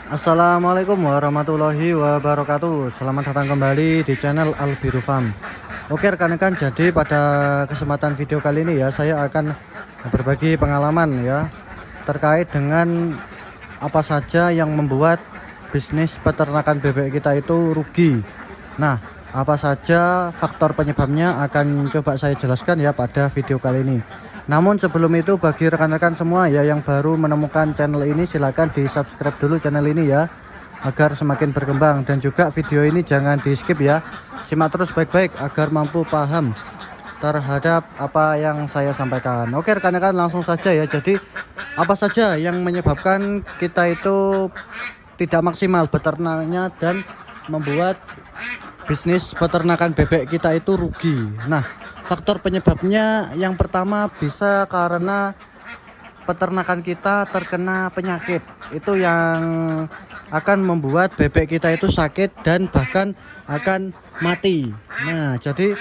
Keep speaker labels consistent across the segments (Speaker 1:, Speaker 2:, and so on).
Speaker 1: Assalamualaikum warahmatullahi wabarakatuh. Selamat datang kembali di channel Albiru Farm. Oke rekan-rekan, jadi pada kesempatan video kali ini ya saya akan berbagi pengalaman ya terkait dengan apa saja yang membuat bisnis peternakan bebek kita itu rugi. Nah, apa saja faktor penyebabnya akan coba saya jelaskan ya pada video kali ini. Namun sebelum itu, bagi rekan-rekan semua ya yang baru menemukan channel ini, silahkan di subscribe dulu channel ini ya agar semakin berkembang. Dan juga video ini jangan di skip ya, simak terus baik-baik agar mampu paham terhadap apa yang saya sampaikan. Oke rekan-rekan, langsung saja ya. Jadi apa saja yang menyebabkan kita itu tidak maksimal beternaknya dan membuat bisnis peternakan bebek kita itu rugi. Nah, faktor penyebabnya yang pertama bisa karena peternakan kita terkena penyakit. Itu yang akan membuat bebek kita itu sakit dan bahkan akan mati. Nah, jadi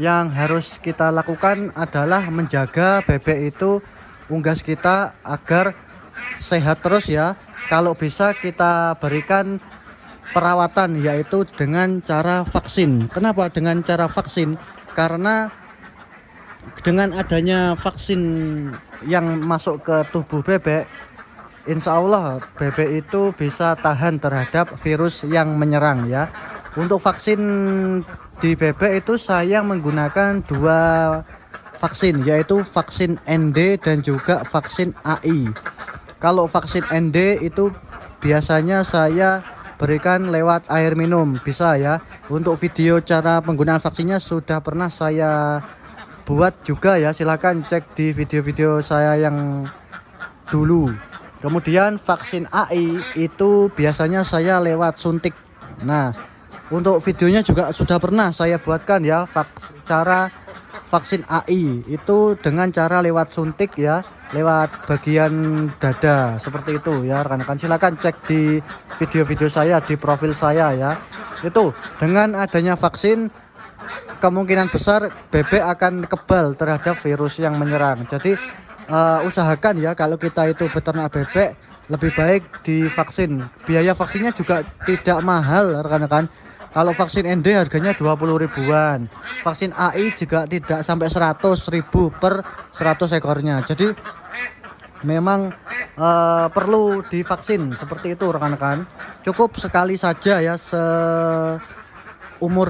Speaker 1: yang harus kita lakukan adalah menjaga bebek itu, unggas kita agar sehat terus ya. Kalau bisa kita berikan perawatan, yaitu dengan cara vaksin. Kenapa dengan cara vaksin? Karena dengan adanya vaksin yang masuk ke tubuh bebek, insya Allah bebek itu bisa tahan terhadap virus yang menyerang ya. Untuk vaksin di bebek itu saya menggunakan dua vaksin, yaitu vaksin ND dan juga vaksin AI. Kalau vaksin ND itu biasanya saya berikan lewat air minum, bisa ya. Untuk video cara penggunaan vaksinnya sudah pernah saya buat juga ya, silahkan cek di video-video saya yang dulu. Kemudian vaksin AI itu biasanya saya lewat suntik. Nah, untuk videonya juga sudah pernah saya buatkan ya, cara vaksin AI itu dengan cara lewat suntik ya, lewat bagian dada seperti itu ya rekan-rekan. Silakan cek di video-video saya di profil saya ya. Itu dengan adanya vaksin kemungkinan besar bebek akan kebal terhadap virus yang menyerang. Jadi usahakan ya kalau kita itu beternak bebek lebih baik divaksin. Biaya vaksinnya juga tidak mahal rekan-rekan. Kalau vaksin ND harganya 20 ribuan. Vaksin AI juga tidak sampai 100 ribu per 100 ekornya. Jadi memang perlu divaksin seperti itu rekan-rekan. Cukup sekali saja ya seumur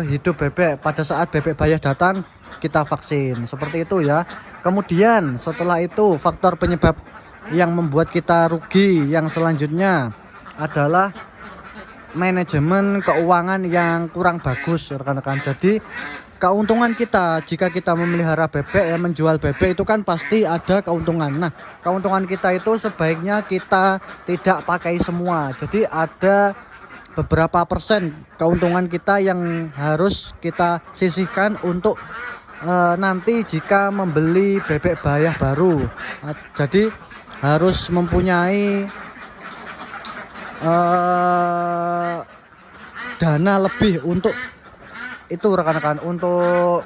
Speaker 1: hidup bebek. Pada saat bebek bayah datang kita vaksin seperti itu ya. Kemudian setelah itu faktor penyebab yang membuat kita rugi yang selanjutnya adalah manajemen keuangan yang kurang bagus rekan-rekan. Jadi keuntungan kita jika kita memelihara bebek ya, menjual bebek itu kan pasti ada keuntungan. Nah, keuntungan kita itu sebaiknya kita tidak pakai semua. Jadi ada beberapa persen keuntungan kita yang harus kita sisihkan untuk nanti jika membeli bebek bayah baru. Jadi harus mempunyai dana lebih untuk itu rekan-rekan, untuk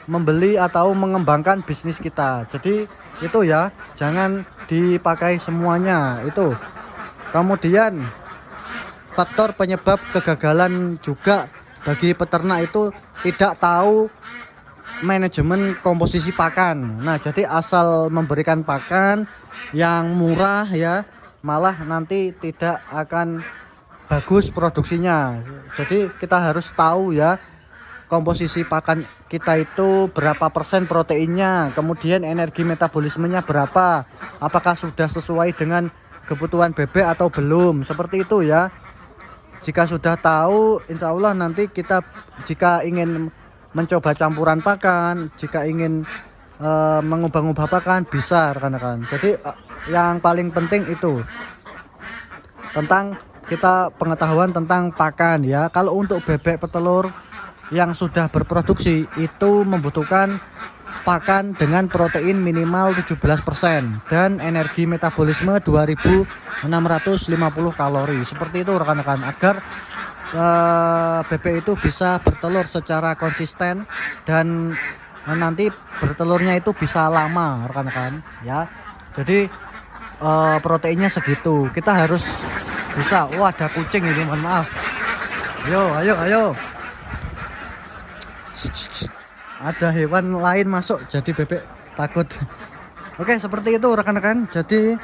Speaker 1: membeli atau mengembangkan bisnis kita. Jadi itu ya, jangan dipakai semuanya itu. Kemudian faktor penyebab kegagalan juga bagi peternak itu tidak tahu manajemen komposisi pakan. Nah, jadi asal memberikan pakan yang murah ya, malah nanti tidak akan bagus produksinya. Jadi kita harus tahu ya komposisi pakan kita itu berapa persen proteinnya, kemudian energi metabolismenya berapa, apakah sudah sesuai dengan kebutuhan bebek atau belum, seperti itu ya. Jika sudah tahu, insya Allah nanti kita jika ingin mencoba campuran pakan, jika ingin mengubah-ubah pakan bisa rekan-rekan. Jadi yang paling penting itu tentang kita pengetahuan tentang pakan ya. Kalau untuk bebek petelur yang sudah berproduksi itu membutuhkan pakan dengan protein minimal 17% dan energi metabolisme 2650 kalori. Seperti itu rekan-rekan, agar bebek itu bisa bertelur secara konsisten dan nanti bertelurnya itu bisa lama rekan-rekan ya. Jadi proteinnya segitu. Kita harus bisa. Wah, ada kucing ini, mohon maaf. Ayo. Ada hewan lain masuk, jadi bebek takut. Oke, seperti itu rekan-rekan. Jadi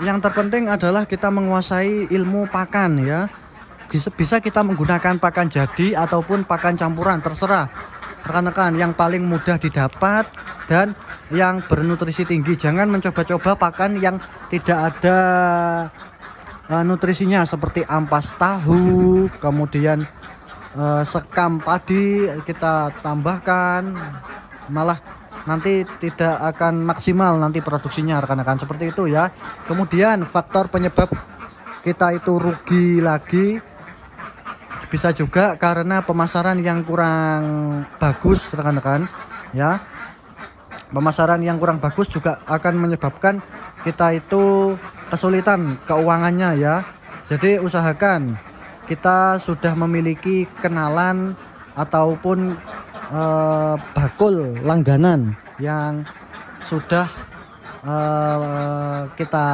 Speaker 1: yang terpenting adalah kita menguasai ilmu pakan ya. Bisa kita menggunakan pakan jadi ataupun pakan campuran, terserah rekan-rekan. Yang paling mudah didapat dan yang bernutrisi tinggi. Jangan mencoba-coba pakan yang tidak ada nutrisinya, seperti ampas tahu, kemudian sekam padi kita tambahkan, malah nanti tidak akan maksimal nanti produksinya rekan-rekan, seperti itu ya. Kemudian faktor penyebab kita itu rugi lagi bisa juga karena pemasaran yang kurang bagus rekan-rekan ya. Pemasaran yang kurang bagus juga akan menyebabkan kita itu kesulitan keuangannya ya. Jadi usahakan kita sudah memiliki kenalan ataupun bakul langganan yang sudah kita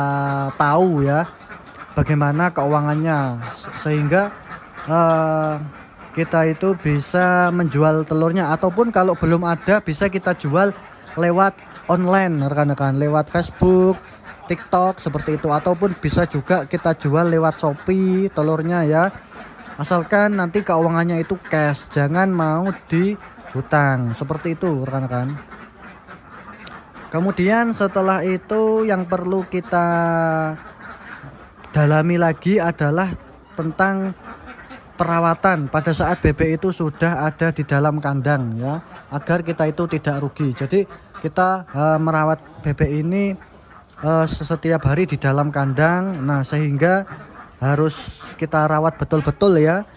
Speaker 1: tahu ya bagaimana keuangannya, sehingga kita itu bisa menjual telurnya, ataupun kalau belum ada bisa kita jual lewat online rekan-rekan, lewat Facebook, TikTok seperti itu, ataupun bisa juga kita jual lewat Shopee telurnya ya. Asalkan nanti keuangannya itu cash, jangan mau dihutang, seperti itu rekan-rekan. Kemudian setelah itu yang perlu kita dalami lagi adalah tentang perawatan pada saat bebek itu sudah ada di dalam kandang ya, agar kita itu tidak rugi. Jadi kita merawat bebek ini setiap hari di dalam kandang. Nah, sehingga harus kita rawat betul-betul ya.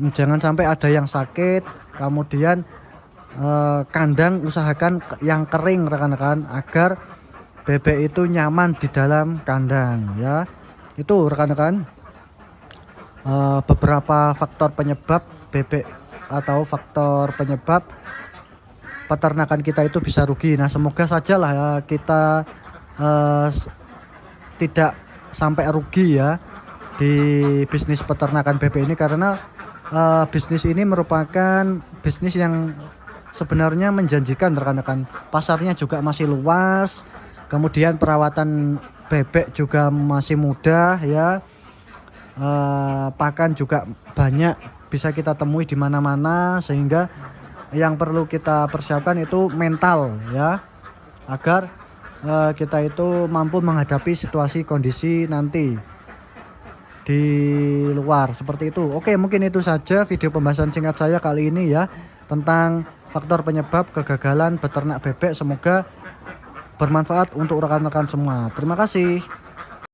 Speaker 1: Jangan sampai ada yang sakit. Kemudian kandang usahakan yang kering rekan-rekan, agar bebek itu nyaman di dalam kandang ya. Itu rekan-rekan beberapa faktor penyebab bebek atau faktor penyebab peternakan kita itu bisa rugi. Nah, semoga sajalah ya kita tidak sampai rugi ya di bisnis peternakan bebek ini, karena bisnis ini merupakan bisnis yang sebenarnya menjanjikan rekan-rekan. Pasarnya juga masih luas, kemudian perawatan bebek juga masih mudah ya. Pakan juga banyak bisa kita temui di mana-mana, sehingga yang perlu kita persiapkan itu mental ya, agar kita itu mampu menghadapi situasi kondisi nanti di luar, seperti itu. Oke, mungkin itu saja video pembahasan singkat saya kali ini ya, tentang faktor penyebab kegagalan beternak bebek. Semoga bermanfaat untuk rekan-rekan semua. Terima kasih.